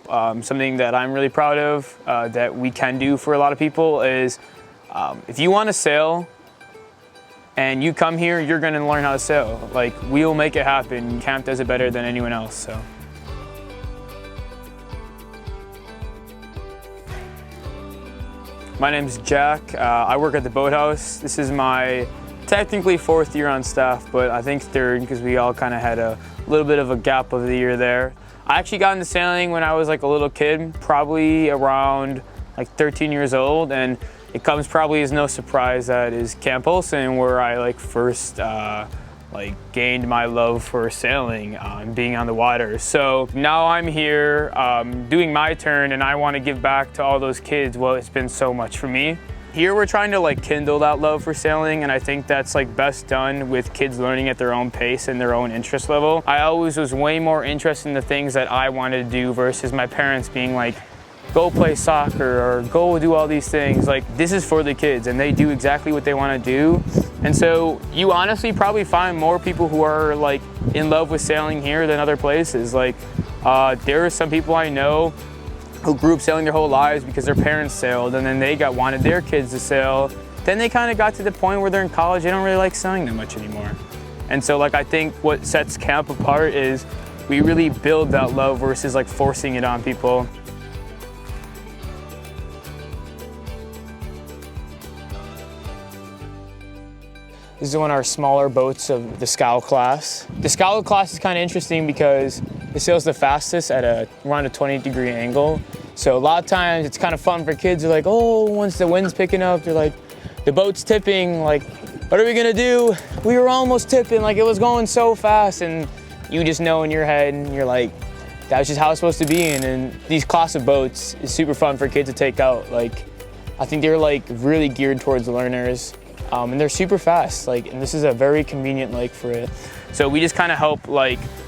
Something that I'm really proud of that we can do for a lot of people is if you want to sail and you come here, you're going to learn how to sail. Like, we'll make it happen. Camp does it better than anyone else. So. My name's Jack. I work at the Boathouse. This is my technically 4th year on staff, but I think 3rd because we all kind of had a little bit of a gap of the year there. I actually got into sailing when I was like a little kid, probably around like 13 years old, and it comes probably as no surprise that is Camp Olson, where I first gained my love for sailing and being on the water. So now I'm here doing my turn, and I want to give back to all those kids what it's been so much for me. Here we're trying to kindle that love for sailing, and I think that's best done with kids learning at their own pace and their own interest level. I always was way more interested in the things that I wanted to do versus my parents being like, go play soccer or go do all these things. This is for the kids, and they do exactly what they want to do. And so you honestly probably find more people who are in love with sailing here than other places. There are some people I know who grew up sailing their whole lives because their parents sailed, and then they wanted their kids to sail. Then they kind of got to the point where they're in college, they don't really like sailing that much anymore. And so I think what sets camp apart is we really build that love versus forcing it on people. This is one of our smaller boats of the Scow class. The Scow class is kind of interesting because it sails the fastest at around a 20-degree angle. So a lot of times it's kind of fun for kids. They're like, oh, once the wind's picking up, they're like, the boat's tipping, what are we gonna do? We were almost tipping, it was going so fast. And you just know in your head, and you're like, that's just how it's supposed to be. And these class of boats is super fun for kids to take out. I think they're really geared towards learners. And they're super fast, and this is a very convenient lake for it. So we just kind of help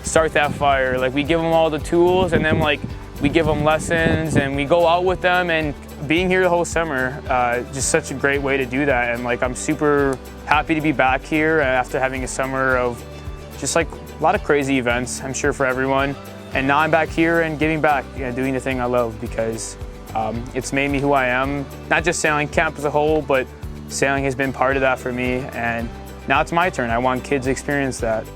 start that fire. We give them all the tools, and then we give them lessons, and we go out with them. And being here the whole summer, just such a great way to do that. And I'm super happy to be back here after having a summer of just a lot of crazy events, I'm sure, for everyone. And now I'm back here and giving back, doing the thing I love, because it's made me who I am. Not just sailing camp as a whole, but sailing has been part of that for me, and now it's my turn. I want kids to experience that.